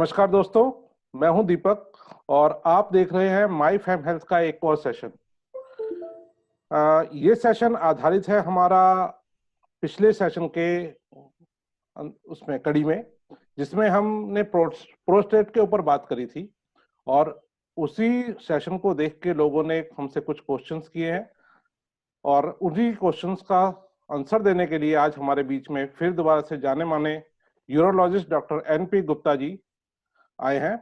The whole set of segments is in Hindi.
नमस्कार दोस्तों, मैं हूं दीपक और आप देख रहे हैं माई फैम हेल्थ का एक और सेशन। ये सेशन आधारित है हमारा पिछले सेशन के उसमें कड़ी में, जिसमें हमने प्रोस्टेट के ऊपर बात करी थी और उसी सेशन को देख के लोगों ने हमसे कुछ क्वेश्चंस किए हैं और उन्हीं क्वेश्चंस का आंसर देने के लिए आज हमारे बीच में फिर दोबारा से जाने माने urologist doctor NP Gupta ji आए हैं।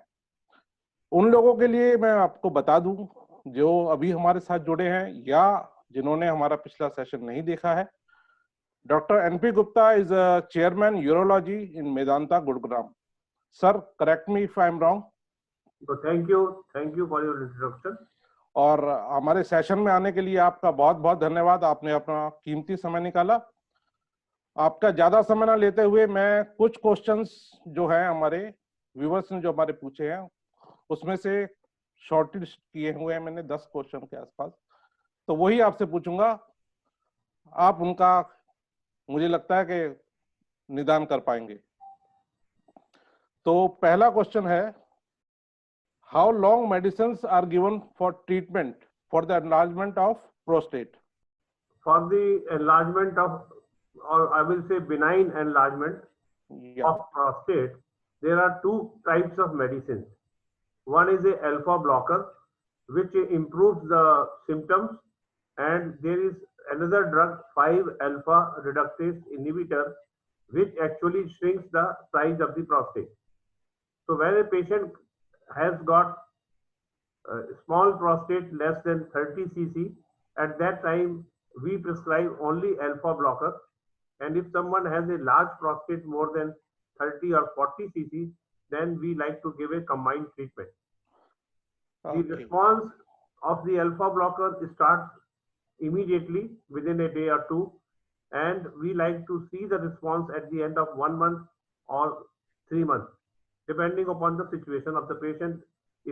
उन लोगों के लिए मैं आपको बता दूं जो अभी हमारे साथ जुड़े हैं या जिन्होंने हमारा पिछला सेशन नहीं देखा है। Doctor NP Gupta is chairman urology in Medanta Gurgaon. Sir, correct me if I am wrong. तो thank you for your introduction. और हमारे सेशन में आने के लिए आपका बहुत बहुत धन्यवाद। आपने अपना कीमती समय निकाला। आपका ज्यादा समय ना लेते हुए मैं कुछ क्वेश्चंस जो है हमारे व्यूअर्स ने जो हमारे पूछे हैं उसमें से शॉर्टेज किए हुए हैं मैंने 10 क्वेश्चन के आसपास, तो वही आपसे पूछूंगा। आप उनका मुझे लगता है कि निदान कर पाएंगे। तो पहला क्वेश्चन है, how long medicines are given for treatment for the enlargement of prostate? For the enlargement of, or I will say benign enlargement of prostate, there are two types of medicines. One is a alpha blocker, which improves the symptoms, and there is another drug, 5-alpha reductase inhibitor, which actually shrinks the size of the prostate. So when a patient has got small prostate less than 30 cc, at that time we prescribe only alpha blocker. And if someone has a large prostate more than 30 or 40 cc, then we like to give a combined treatment. Okay. The response of the alpha blocker starts immediately within a day or two, and we like to see the response at the end of 1 month or 3 months, depending upon the situation of the patient.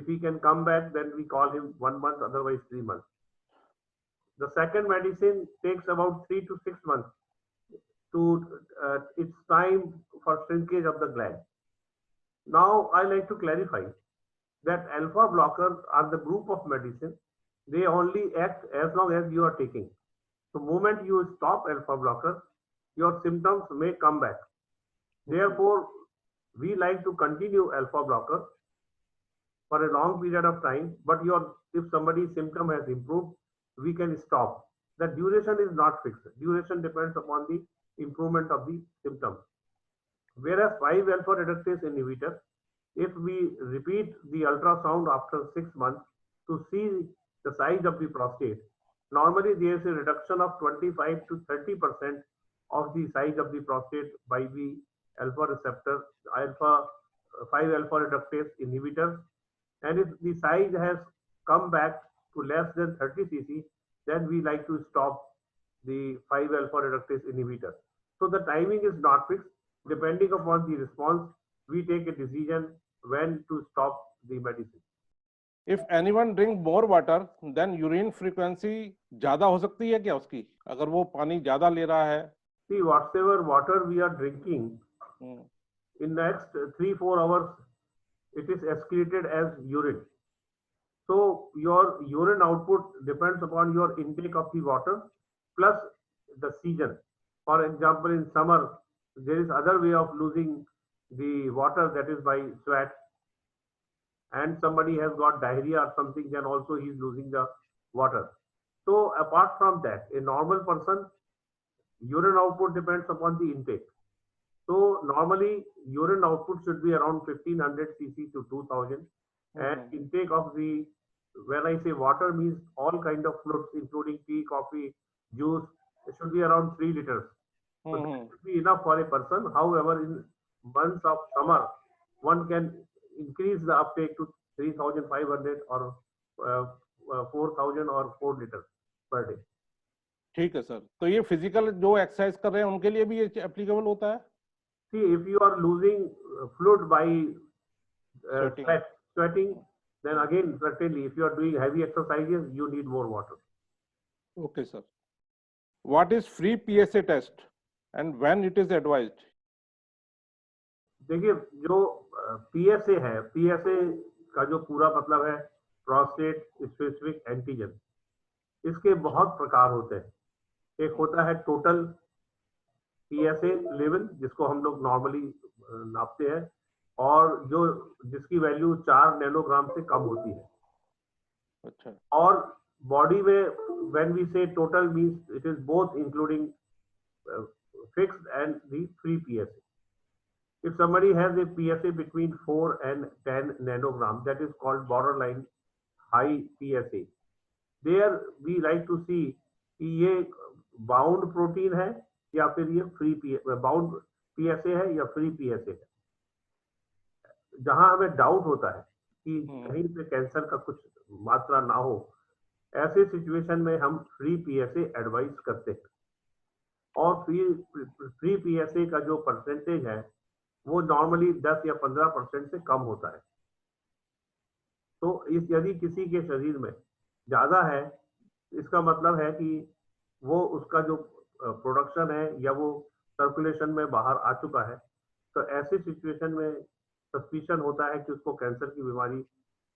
If he can come back, then we call him 1 month, otherwise 3 months. The second medicine takes about 3 to 6 months to its time for shrinkage of the gland. Now, I like to clarify that alpha blockers are the group of medicine. They only act as long as you are taking. The moment you stop alpha blocker, your symptoms may come back. Therefore, we like to continue alpha blocker for a long period of time, but if somebody's symptom has improved, we can stop. The duration is not fixed. Duration depends upon the improvement of the symptoms. Whereas 5-alpha reductase inhibitor, if we repeat the ultrasound after 6 months to see the size of the prostate, normally there is a reduction of 25 to 30% of the size of the prostate by the alpha receptor, 5-alpha reductase inhibitors. And if the size has come back to less than 30 cc, then we like to stop the 5-alpha reductase inhibitor. So the timing is not fixed. Depending upon the response, we take a decision when to stop the medicine. If anyone drink more water, then urine frequency ज्यादा हो सकती है क्या उसकी, अगर वो पानी ज्यादा ले रहा है? See, whatever water we are drinking, in next 3-4 hours, it is excreted as urine. So your urine output depends upon your intake of the water plus the season. For example, in summer, there is other way of losing the water, that is by sweat. And somebody has got diarrhea or something, then also he is losing the water. So apart from that, a normal person, urine output depends upon the intake. So normally urine output should be around 1500 cc to 2000, and intake of the, when I say water, means all kind of fluids including tea, coffee, juice, it should be around 3 liters. So that should be enough for a person. However, in months of summer, one can increase the uptake to 3500 or 4000 or 4 liters per day. ठीक है सर, तो ये फिजिकल जो एक्सरसाइज कर रहे हैं उनके लिए भी ये एप्लीकेबल होता है? See, if you are losing fluid by sweating, then again certainly if you are doing heavy exercises, you need more water. Okay, sir. What is free PSA test and when it is advised? देखिए जो PSA है, PSA का जो पूरा मतलब है प्रोस्टेट स्पेसिफिक एंटीजन, इसके बहुत प्रकार होते हैं। एक होता है टोटल PSA लेवल, जिसको हम लोग नॉर्मली नापते हैं, और जो जिसकी वैल्यू 4 नैनोग्राम से कम होती है। अच्छा। और बॉडी में व्हेन वी से total means it is both including fixed and the free PSA. If somebody has a PSA between 4 and 10 nanogram, that is called borderline high PSA. There we like to see कि ये बाउंड प्रोटीन है या फिर ये फ्री बाउंड PSA है या फ्री PSA है। जहां हमें डाउट होता है कि कहीं पे कैंसर का कुछ मात्रा ना हो, ऐसे सिचुएशन में हम फ्री PSA एडवाइस करते हैं। और फ्री PSA का जो परसेंटेज है वो नॉर्मली 10 या 15% से कम होता है। तो यदि किसी के शरीर में ज्यादा है, इसका मतलब है कि वो उसका जो प्रोडक्शन है या वो सर्कुलेशन में बाहर आ चुका है। तो ऐसे सिचुएशन में सस्पिशन होता है कि उसको कैंसर की बीमारी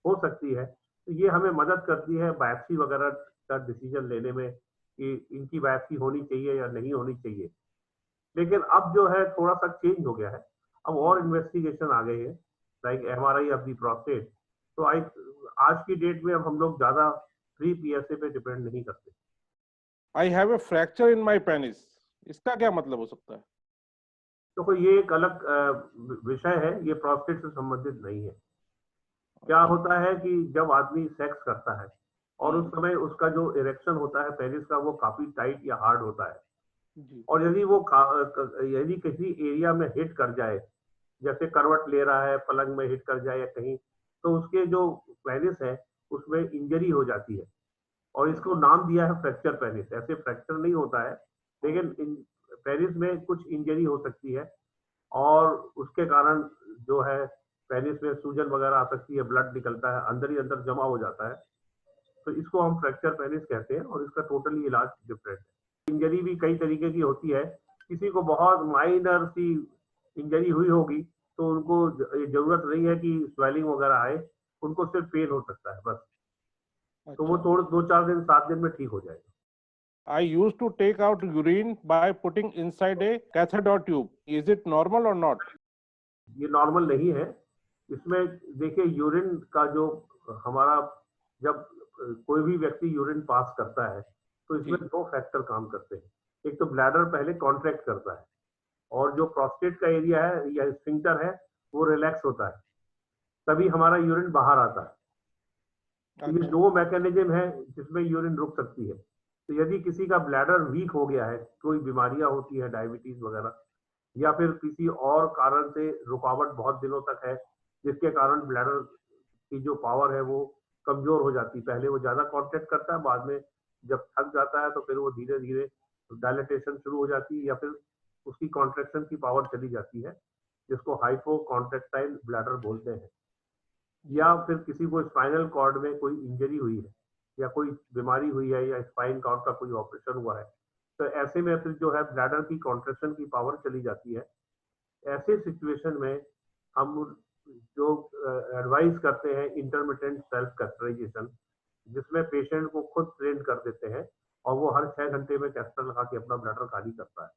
हो सकती है। तो ये हमें मदद करती है बायोप्सी वगैरह का डिसीजन लेने में कि इनकी बायोप्सी होनी चाहिए या नहीं होनी चाहिए। लेकिन अब जो है थोड़ा सा चेंज हो गया है, अब और इन्वेस्टिगेशन आ गई है, like MRI of the prostate. तो आज की डेट में अब हम लोग ज्यादा फ्री PSA पे डिपेंड नहीं करते। I have a fracture in my penis, इसका क्या मतलब हो सकता है? तो ये एक अलग विषय है, ये प्रोस्टेट से संबंधित नहीं है। क्या होता है कि जब आदमी सेक्स करता है और उस समय उसका जो इरेक्शन होता है पेनिस का, वो काफी टाइट या हार्ड होता है। और यदि वो यदि किसी एरिया में हिट कर जाए, जैसे करवट ले रहा है, पलंग में हिट कर जाए या कहीं, तो उसके जो पेनिस है उसमें इंजरी हो जाती है। और इसको नाम दिया है फ्रैक्चर पेनिस। ऐसे फ्रैक्चर नहीं होता है, लेकिन पेनिस में कुछ इंजरी हो सकती है और उसके कारण जो है पेनिस में सूजन वगैरह आ सकती है, ब्लड निकलता है, अंदर ही अंदर जमा हो जाता है। तो इसको हम फ्रैक्चर पेनिस कहते हैं और इसका टोटली इलाज डिफरेंट है। इंजरी भी कई तरीके की होती है। किसी को बहुत माइनर सी इंजरी हुई होगी तो उनको जरूरत नहीं है कि स्वेलिंग वगैरह आए, उनको सिर्फ पेन हो सकता है बस। तो वो 2-4 दिन 7 दिन में ठीक हो जाएगा। I used to take out urine by putting inside a catheter tube. Is it normal or not? ये नॉर्मल नहीं है। इसमें देखिए यूरिन का जो हमारा जब कोई भी व्यक्ति यूरिन पास करता है तो इसमें 2 फैक्टर काम करते हैं। एक तो ब्लैडर पहले कॉन्ट्रैक्ट करता है और जो प्रोस्टेट का एरिया है या स्फिंक्टर है वो रिलैक्स होता है, तभी हमारा यूरिन बाहर आता है। तो ये 2 मैकेनिज्म है जिसमें यूरिन रुक सकती है। तो यदि किसी का ब्लैडर वीक हो गया है, कोई बीमारियां होती है डायबिटीज वगैरह, या फिर किसी और कारण से रुकावट बहुत दिनों तक है जिसके कारण ब्लैडर की जो पावर है वो कमजोर हो जाती है। पहले वो ज्यादा कॉन्ट्रैक्ट करता है, बाद में जब थक जाता है तो फिर वो धीरे धीरे डायलेटेशन शुरू हो जाती है या फिर उसकी कॉन्ट्रैक्शन की पावर चली जाती है, जिसको हाइपो कॉन्ट्रैक्टाइल ब्लैडर बोलते हैं। या फिर किसी को स्पाइनल कॉर्ड में कोई इंजरी हुई है या कोई बीमारी हुई है या स्पाइन कॉर्ड का कोई ऑपरेशन हुआ है, तो ऐसे में फिर जो है ब्लैडर की कॉन्ट्रैक्शन की पावर चली जाती है। ऐसे सिचुएशन में हम जो एडवाइस करते हैं इंटरमिटेंट सेल्फ कैस्टराइजेशन, जिसमें पेशेंट को खुद ट्रेन कर देते हैं और वो हर 6 घंटे में कैस्टर लगा के अपना ब्लैडर खाली करता है।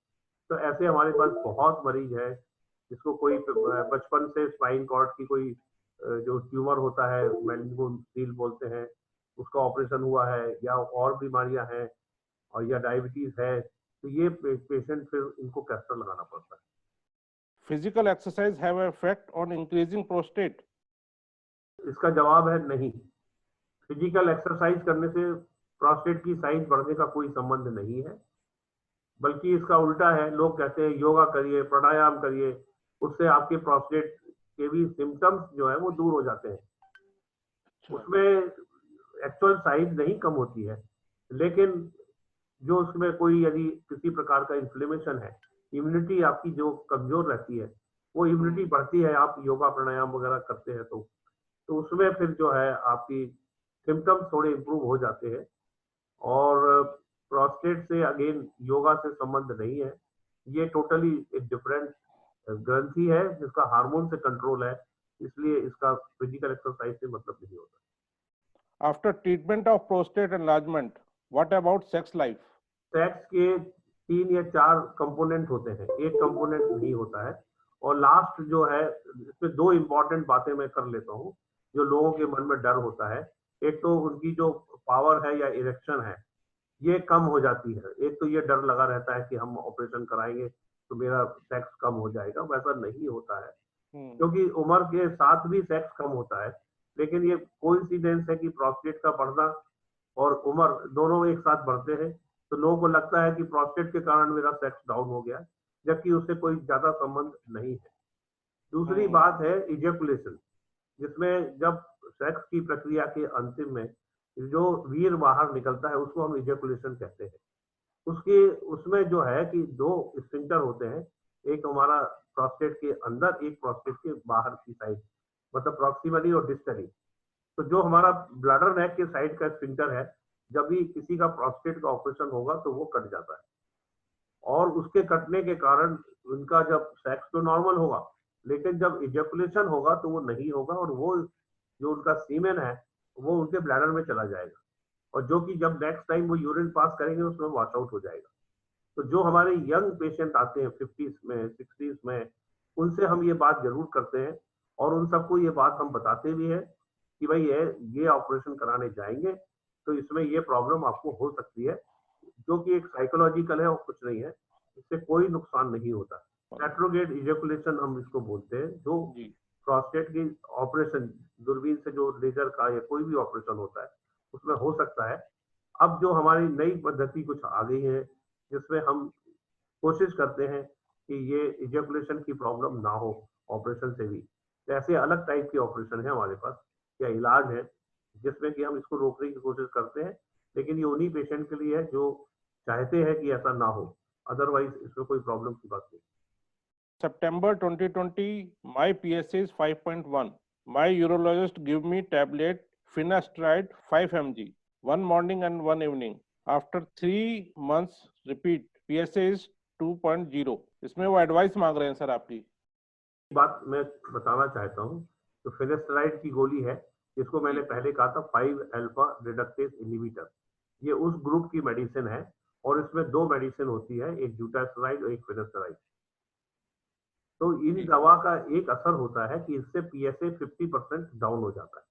तो ऐसे हमारे पास बहुत मरीज है जिसको कोई बचपन से स्पाइन कॉर्ड की कोई जो ट्यूमर होता है, मेनिंगोसील बोलते हैं, उसका ऑपरेशन हुआ है, या और बीमारियां हैं और या डायबिटीज है, तो ये पेशेंट फिर इनको कैस्टर लगाना पड़ता है। Physical exercise have an effect on increasing prostate? इसका जवाब है नहीं। फिजिकल एक्सरसाइज करने से प्रोस्टेट की साइज बढ़ने का कोई संबंध नहीं है, बल्कि इसका उल्टा है। लोग कहते हैं योगा करिए, प्राणायाम करिए, उससे आपके प्रोस्टेट के भी सिम्टम्स जो है वो दूर हो जाते हैं। उसमें एक्चुअल साइज नहीं कम होती है, लेकिन जो उसमें कोई यदि किसी प्रकार का इन्फ्लेमेशन है, इम्यूनिटी आपकी जो कमजोर रहती है, वो इम्यूनिटी बढ़ती है, आप योगा प्राणायाम वगैरह करते हैं तो उसमें फिर जो है आपकी सिम्टम्स थोड़े इम्प्रूव हो जाते हैं। और प्रोस्टेट से अगेन योगा से संबंध नहीं है, ये टोटली एक डिफरेंट ग्रंथि है जिसका हार्मोन से कंट्रोल है, इसलिए इसका फिजिकल एक्सरसाइज से मतलब नहीं होता। After treatment of prostate enlargement, what about sex life? Sex के 3 या 4 कंपोनेंट होते हैं, एक कंपोनेंट नहीं होता है। और लास्ट जो है, इसमें 2 इंपॉर्टेंट बातें मैं कर लेता हूँ जो लोगों के मन में डर होता है। एक तो उनकी जो पावर है या इरेक्शन है ये कम हो जाती है। एक तो ये डर लगा रहता है कि हम ऑपरेशन कराएंगे तो मेरा सेक्स कम हो जाएगा। वैसा नहीं होता है, क्योंकि उम्र के साथ भी सेक्स कम होता है। लेकिन ये कोइंसिडेंस है कि प्रोस्टेट का बढ़ना और उम्र दोनों एक साथ बढ़ते हैं, तो लोगों को लगता है कि प्रोस्टेट के कारण मेरा सेक्स डाउन हो गया, जबकि उससे कोई ज्यादा संबंध नहीं है। दूसरी बात है इजेकुलेशन, जिसमें जब सेक्स की प्रक्रिया के अंतिम में जो वीर बाहर निकलता है उसको हम इजेकुलेशन कहते हैं। उसके उसमें जो है कि 2 स्फिंक्टर होते हैं, एक हमारा प्रोस्टेट के अंदर, एक प्रोस्टेट के बाहर की साइड, मतलब प्रॉक्सिमली और डिस्टली। तो जो हमारा ब्लैडर नेक के साइड का स्फिंक्टर है, जब भी किसी का प्रोस्टेट का ऑपरेशन होगा तो वो कट जाता है, और उसके कटने के कारण उनका जब सेक्स तो नॉर्मल होगा, लेकिन जब इजेकुलेशन होगा तो वो नहीं होगा, और वो जो उनका सीमेन है वो उनके ब्लैडर में चला जाएगा, और जो कि जब नेक्स्ट टाइम वो यूरिन पास करेंगे उसमें वॉश आउट हो जाएगा। तो जो हमारे यंग पेशेंट आते हैं 50s में, 60s में, उनसे हम ये बात जरूर करते हैं, और उन सबको ये बात हम बताते भी हैं कि भाई ये ऑपरेशन कराने जाएंगे तो इसमें ये प्रॉब्लम आपको हो सकती है, जो कि एक साइकोलॉजिकल है और कुछ नहीं है, इससे कोई नुकसान नहीं होता। रेट्रोग्रेड इजेकुलेशन हम इसको बोलते हैं, जो प्रोस्टेट की ऑपरेशन दूरबीन से जो लेजर का या कोई भी ऑपरेशन होता है उसमें हो सकता है। अब जो हमारी नई पद्धति कुछ आ गई है जिसमें हम कोशिश करते हैं कि ये इजेकुलेशन की प्रॉब्लम ना हो ऑपरेशन से भी। तो ऐसे अलग टाइप के ऑपरेशन है हमारे पास या इलाज है जिसमें कि हम इसको रोकने की कोशिश करते हैं, लेकिन ये उन्हीं पेशेंट के लिए है जो चाहते हैं कि ऐसा ना हो, अदरवाइज इसमें कोई प्रॉब्लम की बात नहीं। September 2020, my PSA is 5.1. My urologist give me tablet finasteride 5 mg, one morning and one evening. After 3 months repeat, PSA is 2.0. इसमें वो एडवाइस मांग रहे हैं सर आपकी। बात मैं बताना चाहता हूँ, तो फिनेस्टराइड की गोली है जिसको मैंने पहले कहा था 5 अल्फा रिडक्टेज इनहिबिटर। ये उस ग्रुप की मेडिसिन है, और इसमें 2 मेडिसिन होती है, एक ड्यूटास्टेराइड और एक फिनेस्टराइड। तो इन दवा का एक असर होता है कि इससे पीएसए 50% डाउन हो जाता है।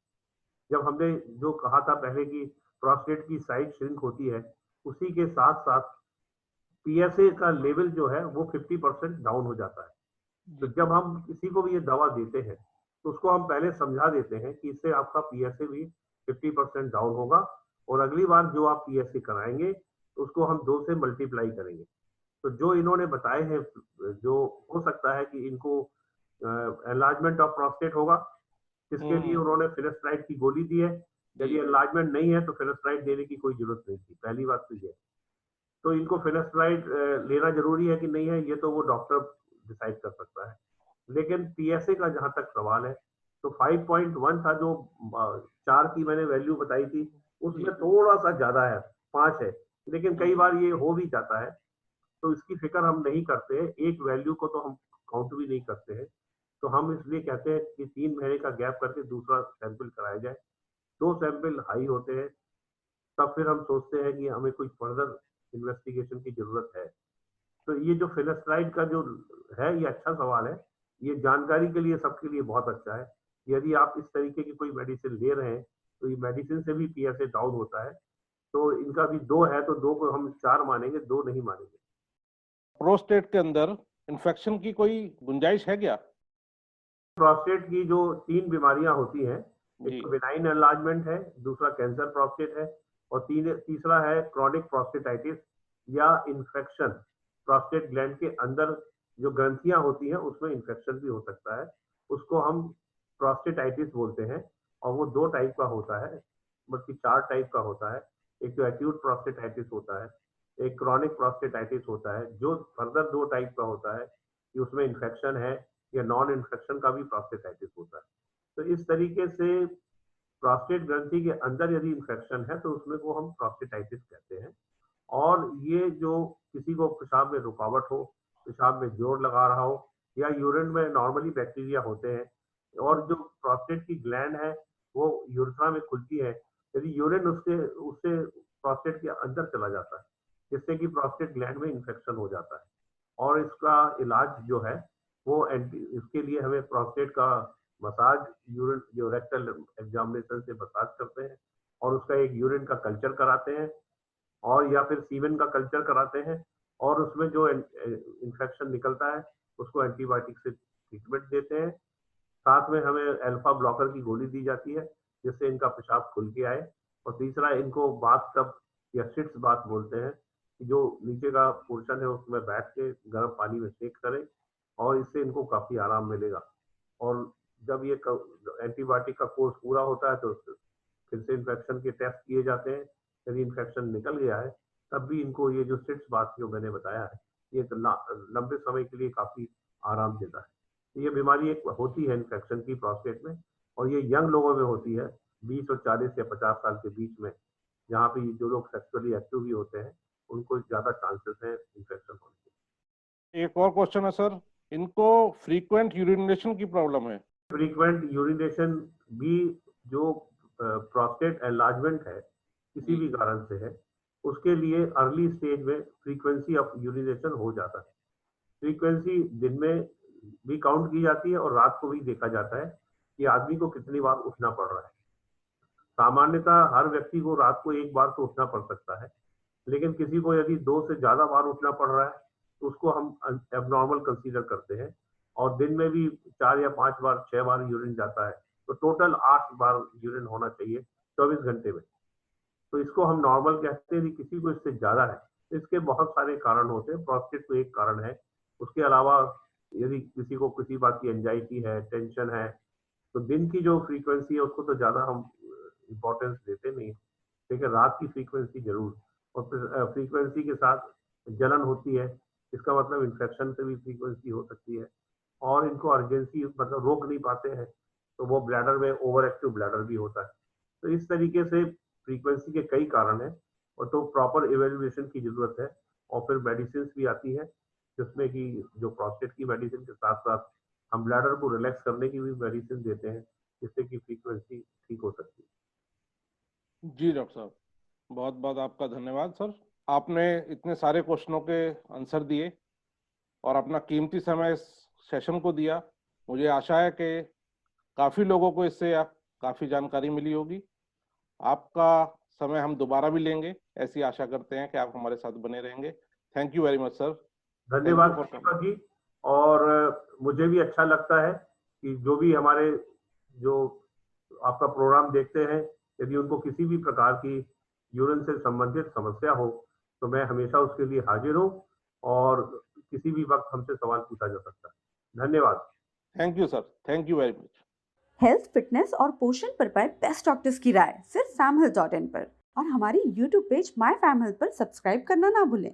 जब हमने जो कहा था पहले कि प्रोस्टेट की साइज श्रिंक होती है, उसी के साथ साथ पीएसए का लेवल जो है वो 50% डाउन हो जाता है। तो जब हम किसी को भी ये दवा देते हैं तो उसको हम पहले समझा देते हैं कि इससे आपका पीएसए भी 50% डाउन होगा, और अगली बार जो आप पीएसए कराएंगे तो उसको हम 2 से मल्टीप्लाई करेंगे। तो जो इन्होंने बताए हैं, जो हो सकता है कि इनको एनलार्जमेंट ऑफ प्रोस्टेट होगा, इसके लिए उन्होंने फिनेस्टराइड की गोली दी है। यदि एनलार्जमेंट नहीं है तो फिनेस्टराइड देने की कोई जरूरत नहीं थी, पहली बात तो ये। तो इनको फिनेस्टराइड लेना जरूरी है कि नहीं है, ये तो वो डॉक्टर डिसाइड कर सकता है। लेकिन पीएसए का जहां तक सवाल है, तो 5.1 था जो 4 की मैंने वैल्यू बताई थी, उसमें थोड़ा सा ज्यादा है, 5 है, लेकिन कई बार ये हो भी जाता है, तो इसकी फिक्र हम नहीं करते। एक वैल्यू को तो हम काउंट भी नहीं करते हैं, तो हम इसलिए कहते हैं कि 3 महीने का गैप करके दूसरा सैंपल कराया जाए। 2 सैंपल हाई होते हैं, तब फिर हम सोचते हैं कि हमें कोई फर्दर इन्वेस्टिगेशन की जरूरत है। तो ये जो फिनेस्टराइड का जो है, ये अच्छा सवाल है, ये जानकारी के लिए सबके लिए बहुत अच्छा है। यदि आप इस तरीके की कोई मेडिसिन ले रहे हैं तो ये मेडिसिन से भी पीएसए डाउन होता है। तो इनका भी 2 है तो 2 को हम 4 मानेंगे, 2 नहीं मानेंगे। प्रोस्टेट के अंदर इन्फेक्शन की कोई गुंजाइश है क्या? प्रोस्टेट की जो 3 बीमारियां होती हैं, एक तो बिनाइन एनलार्जमेंट है, दूसरा कैंसर प्रोस्टेट है, और तीसरा है क्रॉनिक प्रोस्टेटाइटिस या इन्फेक्शन। प्रोस्टेट ग्लैंड के अंदर जो ग्रंथियां होती हैं उसमें इन्फेक्शन भी हो सकता है, उसको हम प्रोस्टेटाइटिस बोलते हैं। और वो 2 टाइप का होता है, बल्कि 4 टाइप का होता है। एक तो एक्यूट प्रोस्टेटाइटिस होता है, एक क्रॉनिक प्रोस्टेटाइटिस होता है, जो फर्दर 2 टाइप का होता है कि उसमें इन्फेक्शन है या नॉन इन्फेक्शन का भी प्रोस्टेटाइटिस होता है। तो इस तरीके से प्रोस्टेट ग्रंथि के अंदर यदि इन्फेक्शन है तो उसमें को हम प्रोस्टेटाइटिस कहते हैं। और ये जो किसी को पेशाब में रुकावट हो, पेशाब में जोर लगा रहा हो, या यूरिन में नॉर्मली बैक्टीरिया होते हैं, और जो प्रोस्टेट की ग्लैंड है वो यूरेथ्रा में खुलती है। यदि यूरिन उसके उससे प्रोस्टेट के अंदर चला जाता है, जिससे कि प्रोस्टेट ग्लैंड में इन्फेक्शन हो जाता है। और इसका इलाज जो है वो इसके लिए हमें प्रोस्टेट का मसाज, यूरिन जो रेक्टल एग्जामिनेशन से मसाज करते हैं, और उसका एक यूरिन का कल्चर कराते हैं, और या फिर सीमेन का कल्चर कराते हैं, और उसमें जो इन्फेक्शन निकलता है उसको एंटीबायोटिक से ट्रीटमेंट देते हैं। साथ में हमें अल्फा ब्लॉकर की गोली दी जाती है, जिससे इनका पेशाब खुल के आए। और तीसरा, इनको बाथ टब या सिट्स बाथ बोलते हैं, कि जो नीचे का पोर्शन है उसमें बैठ के गर्म पानी में सेक करें, और इससे इनको काफी आराम मिलेगा। और जब ये एंटीबायोटिक का कोर्स पूरा होता है तो फिर से इन्फेक्शन के टेस्ट किए जाते हैं। यदि इन्फेक्शन निकल गया है तब भी इनको ये जो सिट्स बाथ जो मैंने बताया है, ये लंबे समय के लिए काफी आराम देता है। ये बीमारी एक होती है इन्फेक्शन की प्रोस्टेट में, और ये यंग लोगों में होती है, 20 और 40 या 50 साल के बीच में, जहाँ पे जो लोग सेक्सुअली एक्टिव भी होते हैं उनको ज्यादा चांसेस हैं इन्फेक्शन होने के। एक और क्वेश्चन है सर, इनको फ्रीक्वेंट यूरिनेशन की प्रॉब्लम है। फ्रीक्वेंट यूरिनेशन भी जो प्रोस्टेट एनलार्जमेंट है किसी भी कारण से है, उसके लिए अर्ली स्टेज में फ्रीक्वेंसी ऑफ यूरिनेशन हो जाता है। फ्रीक्वेंसी दिन में भी काउंट की जाती है और रात को भी देखा जाता है कि आदमी को कितनी बार उठना पड़ रहा है। सामान्यतः हर व्यक्ति को रात को एक बार तो उठना पड़ सकता है, लेकिन किसी को यदि 2 से ज्यादा बार उठना पड़ रहा है तो उसको हम एबनॉर्मल कंसीडर करते हैं। और दिन में भी 4 या 5 बार, 6 बार यूरिन जाता है, तो टोटल 8 बार यूरिन होना चाहिए 24 घंटे में। तो इसको हम नॉर्मल कहते हैं। किसी को इससे ज्यादा है, इसके बहुत सारे कारण होते हैं। प्रोस्टेट तो एक कारण है, उसके अलावा यदि किसी को किसी बात की एंजाइटी है, टेंशन है, तो दिन की जो फ्रीक्वेंसी है उसको तो ज्यादा हम इम्पोर्टेंस देते नहीं, लेकिन रात की फ्रीक्वेंसी जरूर। और फिर फ्रीक्वेंसी के साथ जलन होती है, इसका मतलब इन्फेक्शन से भी फ्रीक्वेंसी हो सकती है। और इनको अर्जेंसी मतलब रोक नहीं पाते हैं, तो वो ब्लैडर में ओवर एक्टिव ब्लैडर भी होता है। तो इस तरीके से फ्रीक्वेंसी के कई कारण हैं, और तो प्रॉपर इवेल्युएशन की जरूरत है। और फिर मेडिसिन भी आती है, जिसमें कि जो प्रोस्टेट की मेडिसिन के साथ साथ हम ब्लैडर को रिलैक्स करने की भी मेडिसिन देते हैं, जिससे कि फ्रीक्वेंसी ठीक हो सकती है। जी डॉक्टर साहब, बहुत बहुत आपका धन्यवाद सर। आपने इतने सारे क्वेश्चनों के आंसर दिए और अपना कीमती समय इस सेशन को दिया। मुझे आशा है कि काफी लोगों को इससे काफी जानकारी मिली होगी। आपका समय हम दोबारा भी लेंगे, ऐसी आशा करते हैं कि आप हमारे साथ बने रहेंगे। Thank you very much sir. धन्यवाद दीपक जी। और मुझे भी अच्छा लगता है कि जो भी हमारे जो आपका प्रोग्राम देखते हैं, यदि उनको किसी भी प्रकार की यूरिन से संबंधित समस्या हो तो मैं हमेशा उसके लिए हाजिर हूँ, और किसी भी वक्त हमसे सवाल पूछा जा सकता है। धन्यवाद। Thank you sir, thank you very much. Health, fitness और पोषण पर पाए बेस्ट डॉक्टर्स की राय सिर्फ famhealth.in पर, और हमारी YouTube page my fam health पर सब्सक्राइब करना ना भूलें।